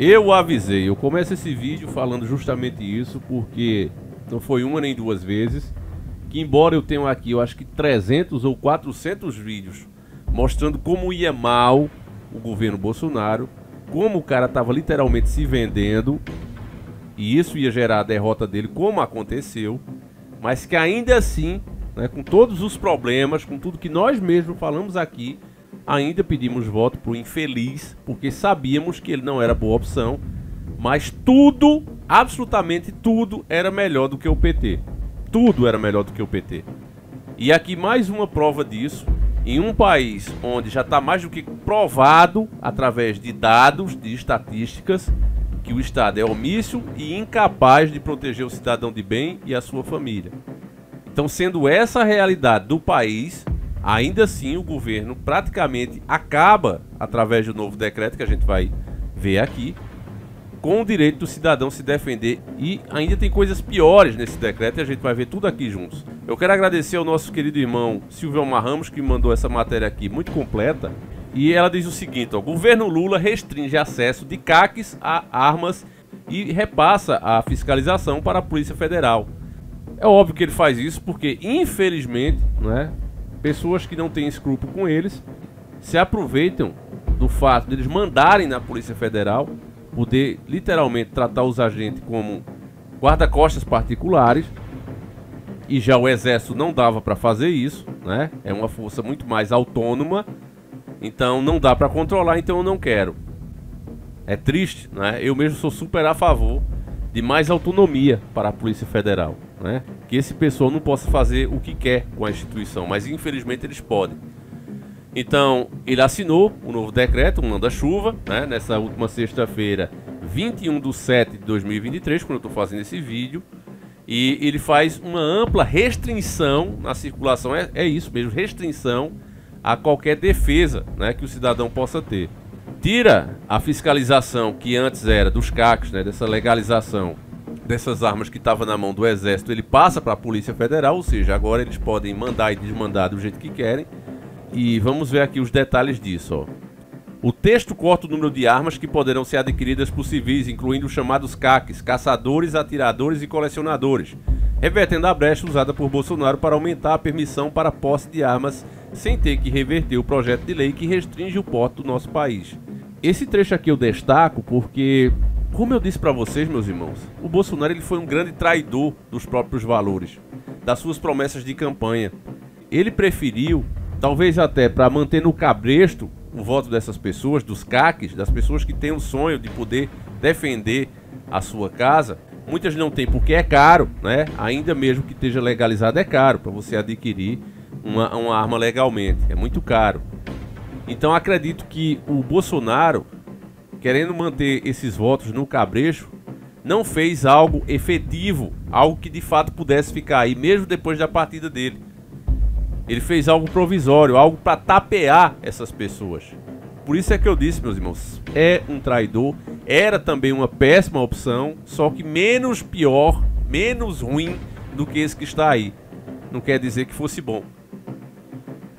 Eu avisei, eu começo esse vídeo falando justamente isso, porque não foi uma nem duas vezes, que embora eu tenha aqui, eu acho que 300 ou 400 vídeos mostrando como ia mal o governo Bolsonaro, como o cara estava literalmente se vendendo, e isso ia gerar a derrota dele, como aconteceu, mas que ainda assim, né, com todos os problemas, com tudo que nós mesmos falamos aqui, ainda pedimos voto pro infeliz, porque sabíamos que ele não era boa opção, mas tudo, absolutamente tudo, era melhor do que o PT. Tudo era melhor do que o PT. E aqui mais uma prova disso, em um país onde já está mais do que provado, através de dados, de estatísticas, que o Estado é omisso e incapaz de proteger o cidadão de bem e a sua família. Então, sendo essa a realidade do país, ainda assim o governo praticamente acaba, através do novo decreto que a gente vai ver aqui, com o direito do cidadão se defender. E ainda tem coisas piores nesse decreto e a gente vai ver tudo aqui juntos. Eu quero agradecer ao nosso querido irmão Silvio Almar Ramos, que mandou essa matéria aqui muito completa. E ela diz o seguinte, ó: governo Lula restringe acesso de CACs a armas e repassa a fiscalização para a Polícia Federal. É óbvio que ele faz isso porque, infelizmente, né, pessoas que não têm escrúpulo com eles se aproveitam do fato de eles mandarem na Polícia Federal poder literalmente tratar os agentes como guarda-costas particulares, e já o Exército não dava para fazer isso, né? É uma força muito mais autônoma, então não dá para controlar, então eu não quero. É triste, né? Eu mesmo sou super a favor de mais autonomia para a Polícia Federal, né? Que esse pessoal não possa fazer o que quer com a instituição, mas infelizmente eles podem. Então, ele assinou o novo decreto, um manda-chuva, né, nessa última sexta-feira, 21/7/2023, quando eu estou fazendo esse vídeo. E ele faz uma ampla restrição na circulação, é isso mesmo, restrição a qualquer defesa, né, que o cidadão possa ter. Tira a fiscalização que antes era dos CACs, né, dessa legalização dessas armas que estava na mão do Exército, ele passa para a Polícia Federal, ou seja, agora eles podem mandar e desmandar do jeito que querem. E vamos ver aqui os detalhes disso, ó. O texto corta o número de armas que poderão ser adquiridas por civis, incluindo os chamados CACs, caçadores, atiradores e colecionadores, revertendo a brecha usada por Bolsonaro para aumentar a permissão para a posse de armas sem ter que reverter o projeto de lei que restringe o porte do nosso país. Esse trecho aqui eu destaco porque, como eu disse para vocês, meus irmãos, o Bolsonaro ele foi um grande traidor dos próprios valores, das suas promessas de campanha. Ele preferiu, talvez até para manter no cabresto o voto dessas pessoas, dos CACs, das pessoas que têm o sonho de poder defender a sua casa. Muitas não têm porque é caro, né? Ainda mesmo que esteja legalizado é caro para você adquirir uma arma legalmente, é muito caro. Então acredito que o Bolsonaro, querendo manter esses votos no cabresto, não fez algo efetivo, algo que de fato pudesse ficar aí mesmo depois da partida dele. Ele fez algo provisório, algo para tapear essas pessoas. Por isso é que eu disse, meus irmãos, é um traidor. Era também uma péssima opção, só que menos pior, menos ruim do que esse que está aí. Não quer dizer que fosse bom.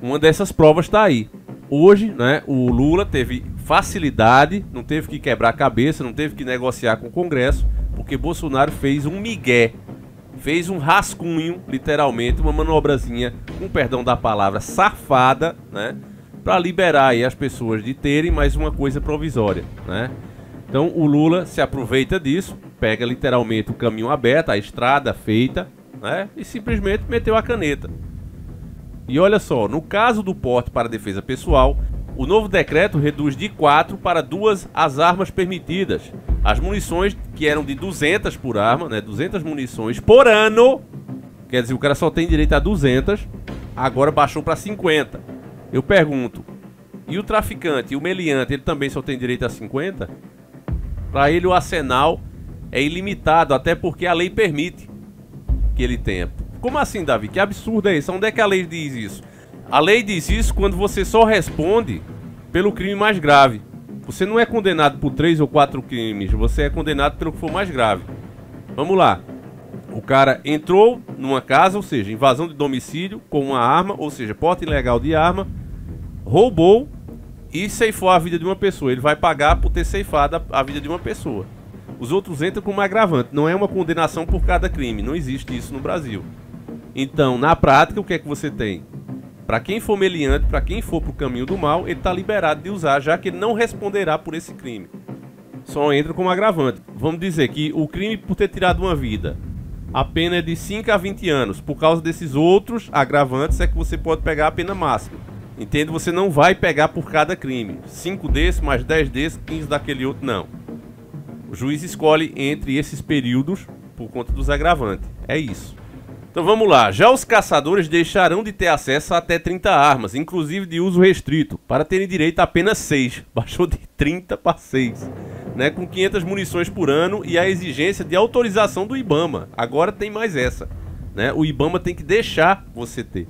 Uma dessas provas está aí. Hoje, né, o Lula teve facilidade, não teve que quebrar a cabeça, não teve que negociar com o Congresso, porque Bolsonaro fez um migué. Fez um rascunho, literalmente, uma manobrazinha, com perdão da palavra, safada, né? Para liberar aí as pessoas de terem mais uma coisa provisória, né? Então o Lula se aproveita disso, pega literalmente o caminho aberto, a estrada feita, né? E simplesmente meteu a caneta. E olha só, no caso do porte para defesa pessoal, o novo decreto reduz de 4 para 2 as armas permitidas. As munições que eram de 200 por arma, né, 200 munições por ano, quer dizer, o cara só tem direito a 200, agora baixou para 50. Eu pergunto, e o traficante, e o meliante, ele também só tem direito a 50? Para ele o arsenal é ilimitado, até porque a lei permite que ele tenha. Como assim, Davi? Que absurdo é isso? Onde é que a lei diz isso? A lei diz isso quando você só responde pelo crime mais grave. Você não é condenado por 3 ou 4 crimes, você é condenado pelo que for mais grave. Vamos lá. O cara entrou numa casa, ou seja, invasão de domicílio com uma arma, ou seja, porte ilegal de arma, roubou e ceifou a vida de uma pessoa. Ele vai pagar por ter ceifado a vida de uma pessoa. Os outros entram como agravante. Não é uma condenação por cada crime. Não existe isso no Brasil. Então, na prática, o que é que você tem? Para quem for meliante, para quem for pro caminho do mal, ele está liberado de usar, já que ele não responderá por esse crime. Só entra como agravante. Vamos dizer que o crime por ter tirado uma vida, a pena é de 5 a 20 anos. Por causa desses outros agravantes é que você pode pegar a pena máxima. Entende? Você não vai pegar por cada crime. 5 desses, mais 10 desses, 15 daquele outro, não. O juiz escolhe entre esses períodos por conta dos agravantes. É isso. Então vamos lá. Já os caçadores deixarão de ter acesso a até 30 armas, inclusive de uso restrito, para terem direito a apenas 6. Baixou de 30 para 6. Né, com 500 munições por ano e a exigência de autorização do IBAMA. Agora tem mais essa. Né? O IBAMA tem que deixar você ter.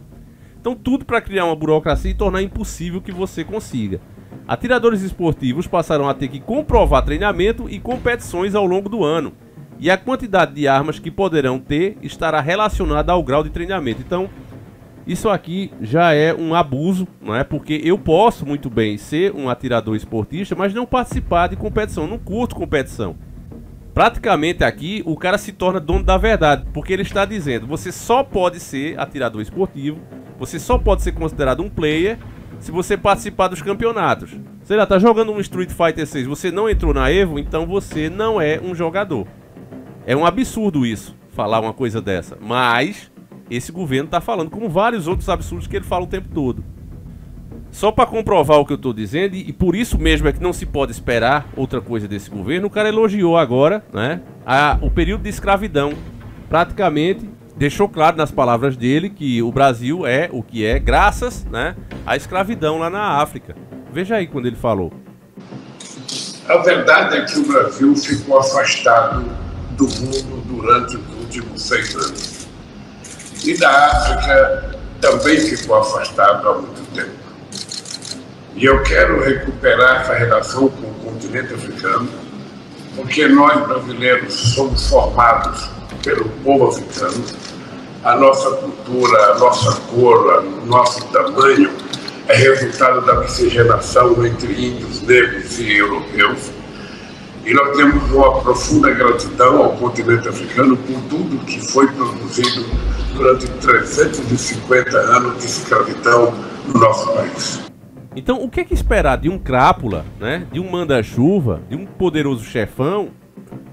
Então tudo para criar uma burocracia e tornar impossível que você consiga. Atiradores esportivos passarão a ter que comprovar treinamento e competições ao longo do ano. E a quantidade de armas que poderão ter estará relacionada ao grau de treinamento. Então, isso aqui já é um abuso, não é? Porque eu posso muito bem ser um atirador esportista, mas não participar de competição. Não curto competição. Praticamente aqui, o cara se torna dono da verdade. Porque ele está dizendo, você só pode ser atirador esportivo, você só pode ser considerado um player se você participar dos campeonatos. Sei lá, tá jogando um Street Fighter 6, você não entrou na EVO, então você não é um jogador. É um absurdo isso, falar uma coisa dessa. Mas esse governo tá falando, como vários outros absurdos que ele fala o tempo todo. Só para comprovar o que eu tô dizendo, e por isso mesmo é que não se pode esperar outra coisa desse governo, o cara elogiou agora, né, o período de escravidão. Praticamente deixou claro nas palavras dele que o Brasil é o que é graças, né, à escravidão lá na África. Veja aí quando ele falou. A verdade é que o Brasil ficou afastado do mundo durante os últimos 6 anos. E da África também ficou afastado há muito tempo. E eu quero recuperar essa relação com o continente africano, porque nós brasileiros somos formados pelo povo africano, a nossa cultura, a nossa cor, o nosso tamanho é resultado da miscigenação entre índios, negros e europeus. E nós temos uma profunda gratidão ao continente africano por tudo que foi produzido durante 350 anos de escravidão no nosso país. Então, o que é que esperar de um crápula, né, de um manda-chuva, de um poderoso chefão,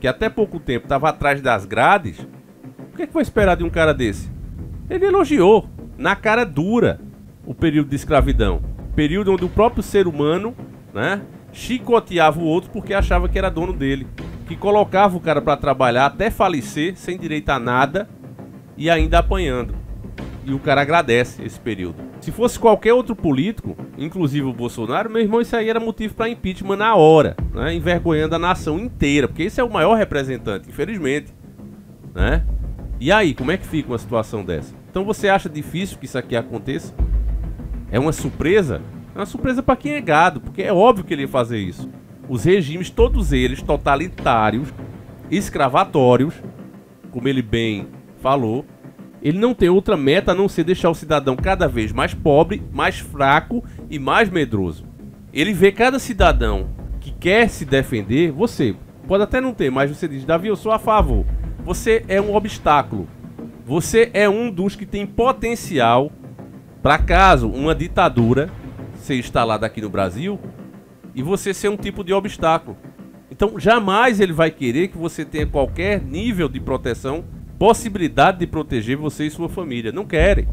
que até pouco tempo estava atrás das grades? O que é que vai esperar de um cara desse? Ele elogiou, na cara dura, o período de escravidão. Período onde o próprio ser humano, né, chicoteava o outro porque achava que era dono dele. Que colocava o cara para trabalhar até falecer, sem direito a nada e ainda apanhando. E o cara agradece esse período. Se fosse qualquer outro político, inclusive o Bolsonaro, meu irmão, isso aí era motivo para impeachment na hora, né? Envergonhando a nação inteira, porque esse é o maior representante, infelizmente, né? E aí, como é que fica uma situação dessa? Então você acha difícil que isso aqui aconteça? É uma surpresa? É uma surpresa para quem é gado, porque é óbvio que ele ia fazer isso. Os regimes, todos eles totalitários, escravatórios, como ele bem falou, ele não tem outra meta a não ser deixar o cidadão cada vez mais pobre, mais fraco e mais medroso. Ele vê cada cidadão que quer se defender, você pode até não ter, mas você diz, Davi, eu sou a favor. Você é um obstáculo. Você é um dos que tem potencial para caso uma ditadura ser instalada aqui no Brasil e você ser um tipo de obstáculo. Então jamais ele vai querer que você tenha qualquer nível de proteção, possibilidade de proteger você e sua família. Não querem.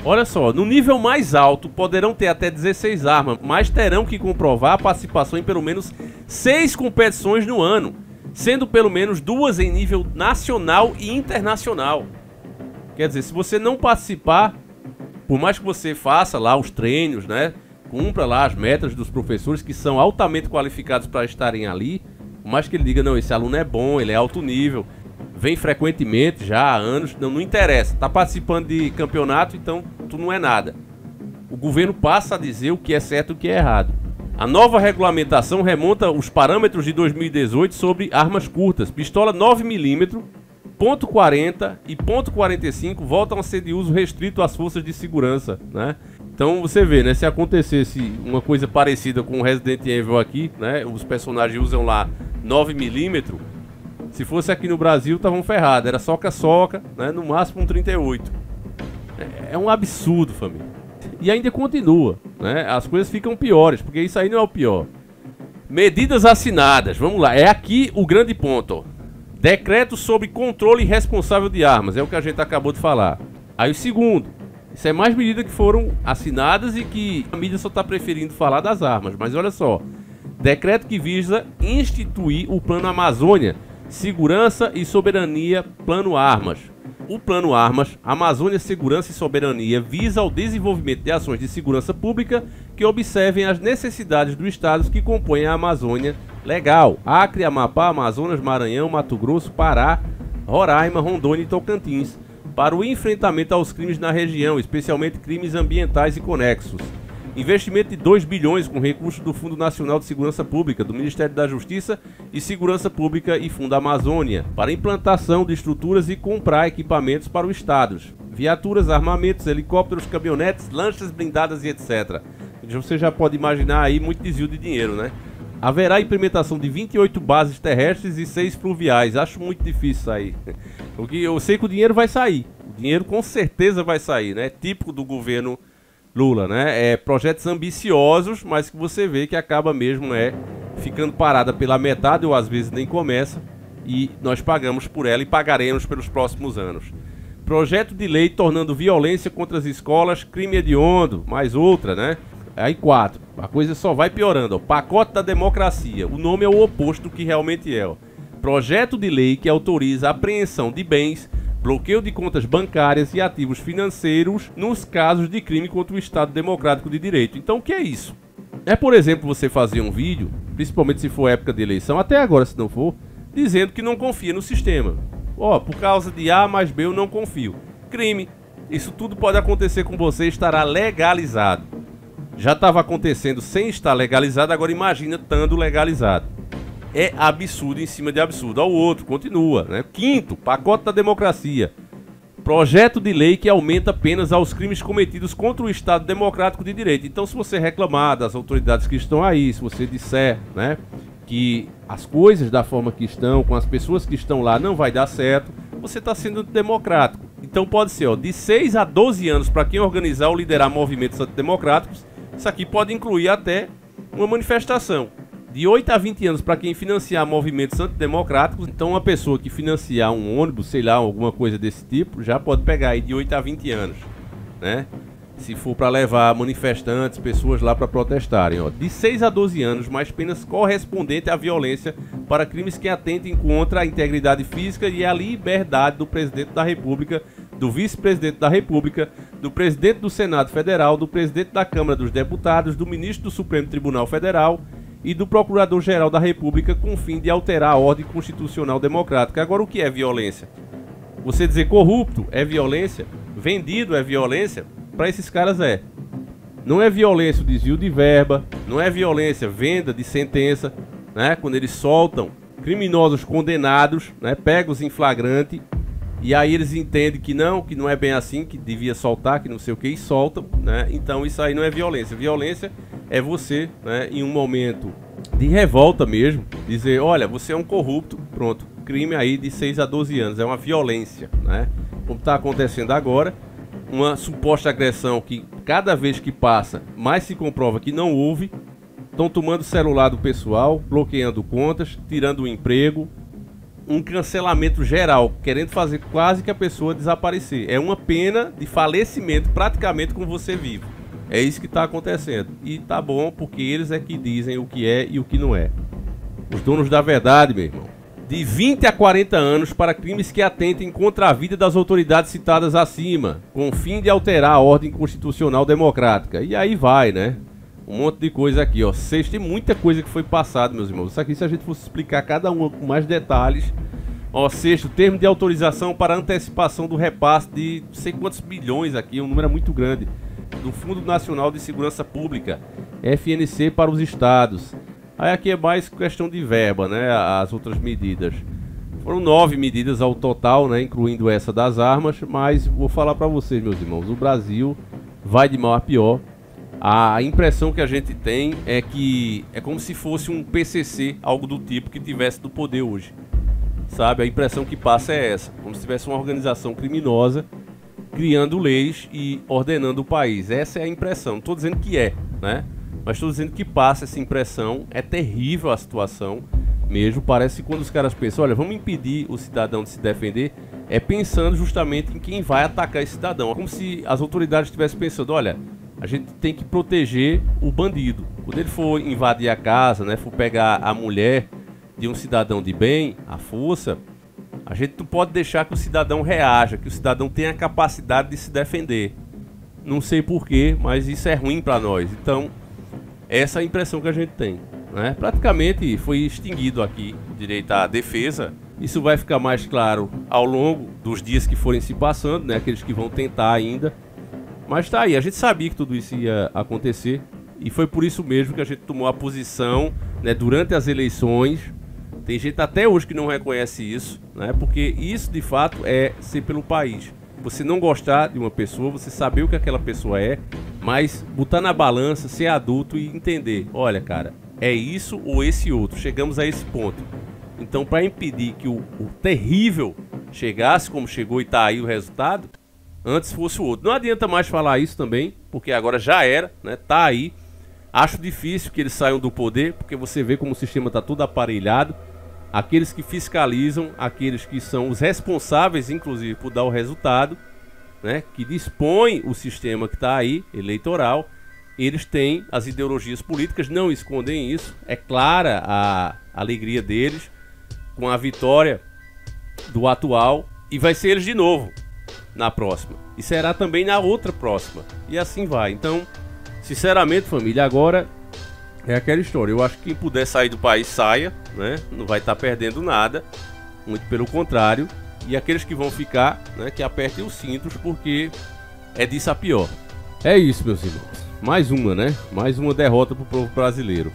Olha só, no nível mais alto poderão ter até 16 armas, mas terão que comprovar a participação em pelo menos 6 competições no ano, sendo pelo menos 2 em nível nacional e internacional. Quer dizer, se você não participar, por mais que você faça lá os treinos, né, cumpra lá as metas dos professores que são altamente qualificados para estarem ali, por mais que ele diga, não, esse aluno é bom, ele é alto nível, vem frequentemente já há anos, não interessa, tá participando de campeonato, então tu não é nada. O governo passa a dizer o que é certo e o que é errado. A nova regulamentação remonta os parâmetros de 2018 sobre armas curtas. Pistola 9mm, .40 e .45 voltam a ser de uso restrito às forças de segurança, né? Então você vê, né? Se acontecesse uma coisa parecida com o Resident Evil aqui, né? Os personagens usam lá 9mm. Se fosse aqui no Brasil, estavam ferrados. Era soca-soca, né? No máximo um 38. É um absurdo, família. E ainda continua, né? As coisas ficam piores, porque isso aí não é o pior. Medidas assinadas, vamos lá. É aqui o grande ponto, ó. Decreto sobre controle responsável de armas. É o que a gente acabou de falar. Aí o segundo. Isso é mais medidas que foram assinadas e que a mídia só está preferindo falar das armas. Mas olha só. Decreto que visa instituir o Plano Amazônia, Segurança e Soberania Plano Armas. O Plano Armas, Amazônia, Segurança e Soberania visa o desenvolvimento de ações de segurança pública que observem as necessidades dos estados que compõem a Amazônia Legal. Acre, Amapá, Amazonas, Maranhão, Mato Grosso, Pará, Roraima, Rondônia e Tocantins, para o enfrentamento aos crimes na região, especialmente crimes ambientais e conexos. Investimento de 2 bilhões com recursos do Fundo Nacional de Segurança Pública, do Ministério da Justiça e Segurança Pública e Fundo Amazônia, para implantação de estruturas e comprar equipamentos para os estados. Viaturas, armamentos, helicópteros, caminhonetes, lanchas blindadas e etc. Você já pode imaginar aí muito desvio de dinheiro, né? Haverá implementação de 28 bases terrestres e 6 fluviais. Acho muito difícil sair. Porque eu sei que o dinheiro vai sair. O dinheiro com certeza vai sair, né? Típico do governo Lula, né? Projetos ambiciosos, mas que você vê que acaba mesmo ficando parada pela metade ou às vezes nem começa. E nós pagamos por ela e pagaremos pelos próximos anos. Projeto de lei tornando violência contra as escolas crime hediondo. Mais outra, né? Aí 4, a coisa só vai piorando, ó. Pacote da democracia, o nome é o oposto do que realmente é, ó. Projeto de lei que autoriza a apreensão de bens, bloqueio de contas bancárias e ativos financeiros nos casos de crime contra o Estado Democrático de Direito. Então o que é isso? É, por exemplo, você fazer um vídeo, principalmente se for época de eleição, até agora se não for, dizendo que não confia no sistema. Ó, por causa de A mais B eu não confio. Crime. Isso tudo pode acontecer com você e estará legalizado. Já estava acontecendo sem estar legalizado, agora imagina estando legalizado. É absurdo em cima de absurdo. Ao outro, continua, né? 5º, pacote da democracia. Projeto de lei que aumenta penas aos crimes cometidos contra o Estado Democrático de Direito. Então, se você reclamar das autoridades que estão aí, se você disser, né, que as coisas da forma que estão, com as pessoas que estão lá, não vai dar certo, você está sendo democrático. Então pode ser, ó, de 6 a 12 anos para quem organizar ou liderar movimentos antidemocráticos. Isso aqui pode incluir até uma manifestação. De 8 a 20 anos para quem financiar movimentos antidemocráticos. Então uma pessoa que financiar um ônibus, sei lá, alguma coisa desse tipo, já pode pegar aí de 8 a 20 anos, né? Se for para levar manifestantes, pessoas lá para protestarem, ó. De 6 a 12 anos, mais penas correspondentes à violência para crimes que atentem contra a integridade física e a liberdade do presidente da República, do vice-presidente da República, do presidente do Senado Federal, do presidente da Câmara dos Deputados, do ministro do Supremo Tribunal Federal e do Procurador-Geral da República com o fim de alterar a ordem constitucional democrática. Agora, o que é violência? Você dizer corrupto é violência? Vendido é violência? Para esses caras é. Não é violência o desvio de verba, não é violência venda de sentença, né? Quando eles soltam criminosos condenados, né? Pegos em flagrante, e aí eles entendem que não é bem assim, que devia soltar, que não sei o que, e soltam, né? Então isso aí não é violência. Violência é você, né, em um momento de revolta mesmo, dizer, olha, você é um corrupto, pronto, crime aí de 6 a 12 anos, é uma violência, né? Como está acontecendo agora, uma suposta agressão que cada vez que passa, mais se comprova que não houve. Estão tomando o celular do pessoal, bloqueando contas, tirando o emprego, um cancelamento geral, querendo fazer quase que a pessoa desaparecer. É uma pena de falecimento praticamente com você vivo. É isso que está acontecendo. E tá bom, porque eles é que dizem o que é e o que não é. Os donos da verdade, meu irmão. De 20 a 40 anos para crimes que atentem contra a vida das autoridades citadas acima, com o fim de alterar a ordem constitucional democrática. E aí vai, né? Um monte de coisa aqui, ó. Tem muita coisa que foi passada, meus irmãos. Isso aqui, se a gente fosse explicar cada uma com mais detalhes. Ó, sexto, termo de autorização para antecipação do repasse de não sei quantos bilhões aqui, um número muito grande, do Fundo Nacional de Segurança Pública, FNC, para os estados. Aí aqui é mais questão de verba, né? As outras medidas. Foram 9 medidas ao total, né? Incluindo essa das armas. Mas vou falar para vocês, meus irmãos, o Brasil vai de mal a pior. A impressão que a gente tem é que é como se fosse um PCC, algo do tipo, que tivesse no poder hoje. Sabe? A impressão que passa é essa, como se tivesse uma organização criminosa criando leis e ordenando o país. Essa é a impressão. Não estou dizendo que é, né? Mas estou dizendo que passa essa impressão. É terrível a situação mesmo. Parece que quando os caras pensam, olha, vamos impedir o cidadão de se defender, é pensando justamente em quem vai atacar esse cidadão. É como se as autoridades estivessem pensando, olha, a gente tem que proteger o bandido. Quando ele for invadir a casa, né, for pegar a mulher de um cidadão de bem, à força, a gente não pode deixar que o cidadão reaja, que o cidadão tenha a capacidade de se defender. Não sei porquê, mas isso é ruim para nós. Então, essa é a impressão que a gente tem, né? Praticamente foi extinguido aqui o direito à defesa. Isso vai ficar mais claro ao longo dos dias que forem se passando, né? Aqueles que vão tentar ainda. Mas tá aí, a gente sabia que tudo isso ia acontecer. E foi por isso mesmo que a gente tomou a posição, né, durante as eleições. Tem gente até hoje que não reconhece isso, né? Porque isso de fato é ser pelo país. Você não gostar de uma pessoa, você saber o que aquela pessoa é, mas botar na balança, ser adulto e entender, olha cara, é isso ou esse outro. Chegamos a esse ponto. Então, para impedir que o terrível chegasse como chegou e tá aí o resultado, antes fosse o outro. Não adianta mais falar isso também, porque agora já era, né? Tá aí. Acho difícil que eles saiam do poder, porque você vê como o sistema está todo aparelhado. Aqueles que fiscalizam, aqueles que são os responsáveis, inclusive, por dar o resultado, né, que dispõem o sistema que está aí, eleitoral, eles têm as ideologias políticas, não escondem isso. É clara a alegria deles com a vitória do atual, e vai ser eles de novo na próxima. E será também na outra próxima. E assim vai. Então, sinceramente, família, agora é aquela história. Eu acho que quem puder sair do país, saia, né? Não vai estar perdendo nada. Muito pelo contrário. E aqueles que vão ficar, né, que apertem os cintos, porque é disso a pior. É isso, meus irmãos. Mais uma, né? Mais uma derrota pro povo brasileiro.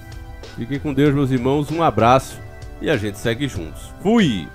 Fiquem com Deus, meus irmãos. Um abraço e a gente segue juntos. Fui!